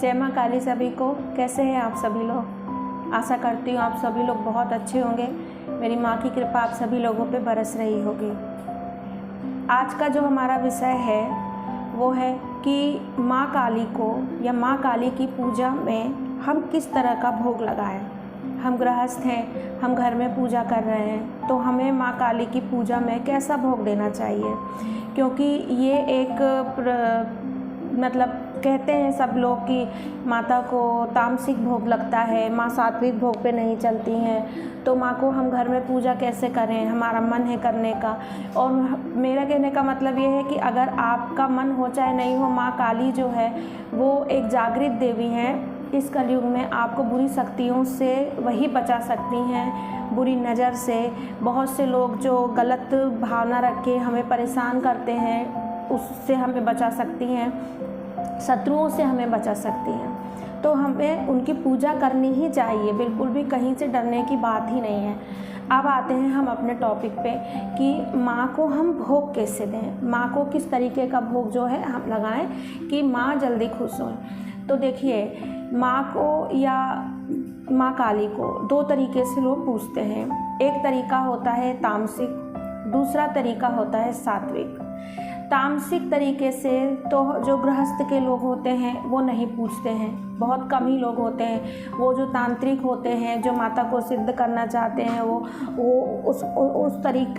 जय माँ काली सभी को। कैसे हैं आप सभी लोग? आशा करती हूँ आप सभी लोग बहुत अच्छे होंगे। मेरी माँ की कृपा आप सभी लोगों पे बरस रही होगी। आज का जो हमारा विषय है वो है कि माँ काली को या माँ काली की पूजा में हम किस तरह का भोग लगाएं। हम गृहस्थ हैं, हम घर में पूजा कर रहे हैं, तो हमें माँ काली की पूजा में कैसा भोग देना चाहिए, क्योंकि ये एक मतलब कहते हैं सब लोग कि माता को तामसिक भोग लगता है, माँ सात्विक भोग पे नहीं चलती हैं, तो माँ को हम घर में पूजा कैसे करें, हमारा मन है करने का। और मेरा कहने का मतलब ये है कि अगर आपका मन हो चाहे नहीं हो, माँ काली जो है वो एक जागृत देवी हैं। इस कलयुग में आपको बुरी शक्तियों से वही बचा सकती हैं, बुरी नज़र से। बहुत से लोग जो गलत भावना रख के हमें परेशान करते हैं उससे हमें बचा सकती हैं, शत्रुओं से हमें बचा सकती हैं। तो हमें उनकी पूजा करनी ही चाहिए, बिल्कुल भी कहीं से डरने की बात ही नहीं है। अब आते हैं हम अपने टॉपिक पे कि माँ को हम भोग कैसे दें, माँ को किस तरीके का भोग जो है हम लगाएं कि माँ जल्दी खुश हो। तो देखिए, माँ को या माँ काली को दो तरीके से लोग पूजते हैं। एक तरीका होता है तामसिक, दूसरा तरीका होता है सात्विक। तामसिक तरीके से तो जो गृहस्थ के लोग होते हैं वो नहीं पूजते हैं, बहुत कम ही लोग होते हैं। वो जो तांत्रिक होते हैं, जो माता को सिद्ध करना चाहते हैं,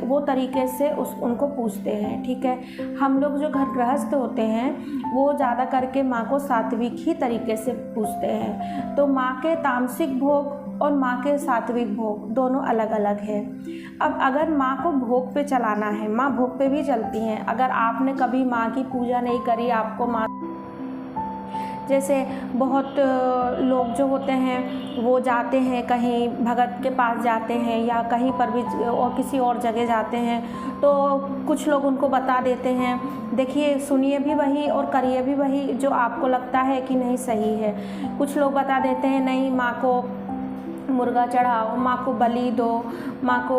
वो तरीके से उनको पूजते हैं। ठीक है, हम लोग जो घर गृहस्थ होते हैं वो ज़्यादा करके माँ को सात्विक ही तरीके से पूजते हैं। तो माँ के तामसिक भोग और माँ के सात्विक भोग दोनों अलग अलग है। अब अगर माँ को भोग पे चलाना है, माँ भोग पे भी चलती हैं। अगर आपने कभी माँ की पूजा नहीं करी, आपको माँ जैसे बहुत लोग जो होते हैं वो जाते हैं कहीं भगत के पास जाते हैं या कहीं पर भी और किसी और जगह जाते हैं, तो कुछ लोग उनको बता देते हैं, देखिए सुनिए भी वही और करिए भी वही जो आपको लगता है कि नहीं सही है। कुछ लोग बता देते हैं नहीं, माँ को मुर्गा चढ़ाओ, माँ को बलि दो, माँ को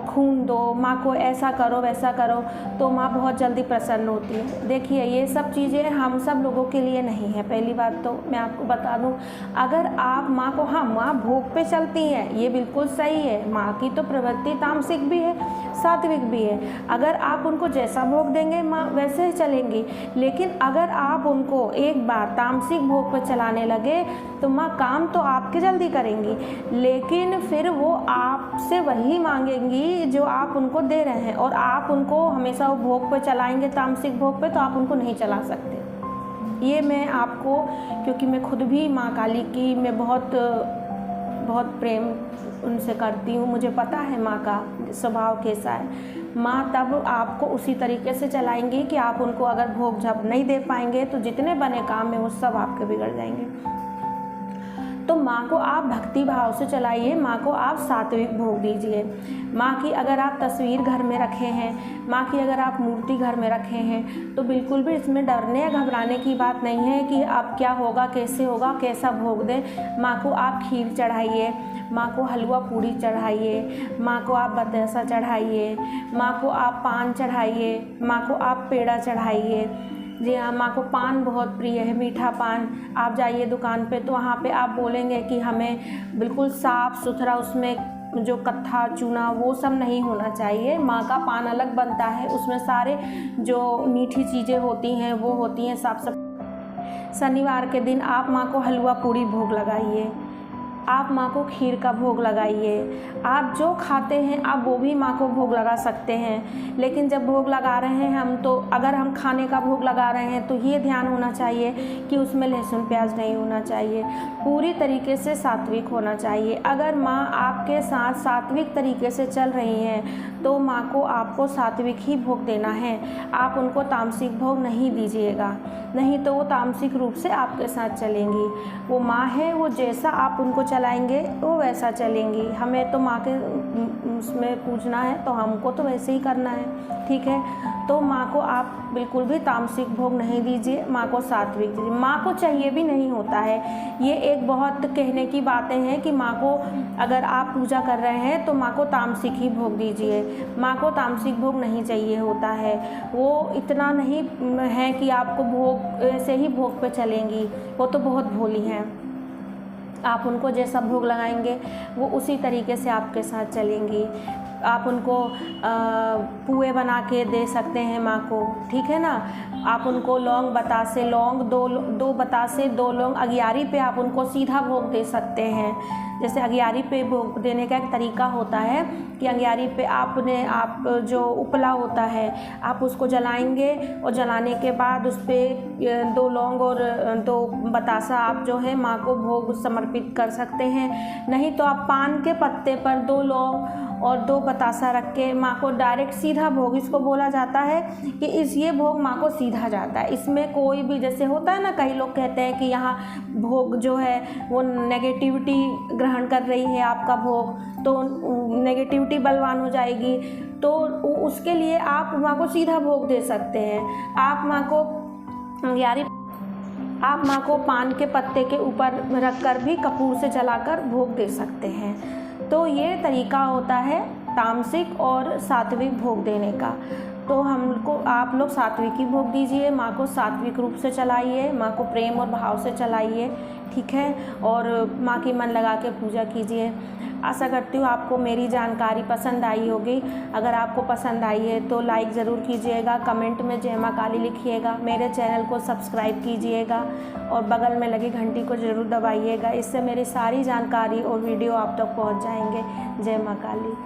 खून दो, माँ को ऐसा करो वैसा करो, तो माँ बहुत जल्दी प्रसन्न होती है। देखिए, ये सब चीज़ें हम सब लोगों के लिए नहीं है। पहली बात तो मैं आपको बता दूं, अगर आप माँ को, हाँ माँ भोग पे चलती है, ये बिल्कुल सही है। माँ की तो प्रवृत्ति तामसिक भी है, सात्विक भी है। अगर आप उनको जैसा भोग देंगे माँ वैसे ही चलेंगी। लेकिन अगर आप उनको एक बार तामसिक भोग पर चलाने लगे तो माँ काम तो आपके जल्दी करेंगी, लेकिन फिर वो आपसे वही मांगेंगी जो आप उनको दे रहे हैं। और आप उनको हमेशा वो भोग पे चलाएंगे, तामसिक भोग पे, तो आप उनको नहीं चला सकते। ये मैं आपको, क्योंकि मैं खुद भी माँ काली की मैं बहुत प्रेम उनसे करती हूँ, मुझे पता है माँ का स्वभाव कैसा है। माँ तब आपको उसी तरीके से चलाएंगी कि आप उनको अगर भोग जब नहीं दे पाएंगे तो जितने बने काम में वो सब आपके बिगड़ जाएंगे। तो माँ को आप भक्ति भाव से चलाइए, माँ को आप सात्विक भोग दीजिए। माँ की अगर आप तस्वीर घर में रखे हैं, माँ की अगर आप मूर्ति घर में रखे हैं, तो बिल्कुल भी इसमें डरने या घबराने की बात नहीं है कि अब क्या होगा, कैसे होगा, कैसा भोग दें। माँ को आप खीर चढ़ाइए, माँ को हलवा पूड़ी चढ़ाइए, माँ को आप बतासा चढ़ाइए, माँ को आप पान चढ़ाइए, माँ को आप पेड़ा चढ़ाइए। जी हाँ, माँ को पान बहुत प्रिय है, मीठा पान। आप जाइए दुकान पे तो वहाँ पे आप बोलेंगे कि हमें बिल्कुल साफ़ सुथरा, उसमें जो कत्था चूना वो सब नहीं होना चाहिए। माँ का पान अलग बनता है, उसमें सारे जो मीठी चीज़ें होती हैं वो होती हैं साफ साफ। शनिवार के दिन आप माँ को हलवा पूड़ी भोग लगाइए, आप माँ को खीर का भोग लगाइए। आप जो खाते हैं आप वो भी माँ को भोग लगा सकते हैं। लेकिन जब भोग लगा रहे हैं हम, तो अगर हम खाने का भोग लगा रहे हैं तो ये ध्यान होना चाहिए कि उसमें लहसुन प्याज नहीं होना चाहिए, पूरी तरीके से सात्विक होना चाहिए। अगर माँ आपके साथ सात्विक तरीके से चल रही हैं तो माँ को आपको सात्विक ही भोग देना है। आप उनको तामसिक भोग नहीं दीजिएगा, नहीं तो वो तामसिक रूप से आपके साथ चलेंगी। वो माँ है, वो जैसा आप उनको चलाएंगे वो वैसा चलेंगी। हमें तो माँ के उसमें पूजना है तो हमको तो वैसे ही करना है, ठीक है। तो माँ को आप बिल्कुल भी तामसिक भोग नहीं दीजिए, माँ को सात्विक दीजिए। माँ को चाहिए भी नहीं होता है, ये एक बहुत कहने की बातें हैं कि माँ को अगर आप पूजा कर रहे हैं तो माँ को तामसिक ही भोग दीजिए। माँ को तामसिक भोग नहीं चाहिए होता है, वो इतना नहीं है कि आपको भोग ऐसे ही भोग पे चलेंगी, वो तो बहुत भोली हैं। आप उनको जैसा भोग लगाएंगे वो उसी तरीके से आपके साथ चलेंगी। आप उनको पुए बना के दे सकते हैं माँ को, ठीक है ना। आप उनको लौंग बतासे, लौंग दो बतासे 2 लौंग अगियारी पे आप उनको सीधा भोग दे सकते हैं। जैसे अगियारी पे भोग देने का एक तरीका होता है कि अगियारी पे आप जो उपला होता है आप उसको जलाएंगे और जलाने के बाद उस पर 2 लौंग और 2 बतासा आप जो है माँ को भोग समर्पित कर सकते हैं। नहीं तो आप पान के पत्ते पर 2 लौंग और 2 बतासा रख के माँ को डायरेक्ट सीधा भोग, इसको बोला जाता है कि ये भोग माँ को सीधा जाता है। इसमें कोई भी जैसे होता है ना, कई लोग कहते हैं कि यहाँ भोग जो है वो नेगेटिविटी ग्रहण कर रही है आपका भोग, तो नेगेटिविटी बलवान हो जाएगी, तो उसके लिए आप माँ को सीधा भोग दे सकते हैं। आप माँ को पान के पत्ते के ऊपर रखकर भी कपूर से जलाकर भोग दे सकते हैं। तो ये तरीका होता है तामसिक और सात्विक भोग देने का। तो आप लोग सात्विक ही भोग दीजिए, माँ को सात्विक रूप से चलाइए, माँ को प्रेम और भाव से चलाइए, ठीक है। और माँ की मन लगा के पूजा कीजिए। आशा करती हूँ आपको मेरी जानकारी पसंद आई होगी। अगर आपको पसंद आई है तो लाइक ज़रूर कीजिएगा, कमेंट में जय माँ काली लिखिएगा, मेरे चैनल को सब्सक्राइब कीजिएगा और बगल में लगी घंटी को ज़रूर दबाइएगा। इससे मेरी सारी जानकारी और वीडियो आप तक पहुँच जाएंगे। जय माँ काली।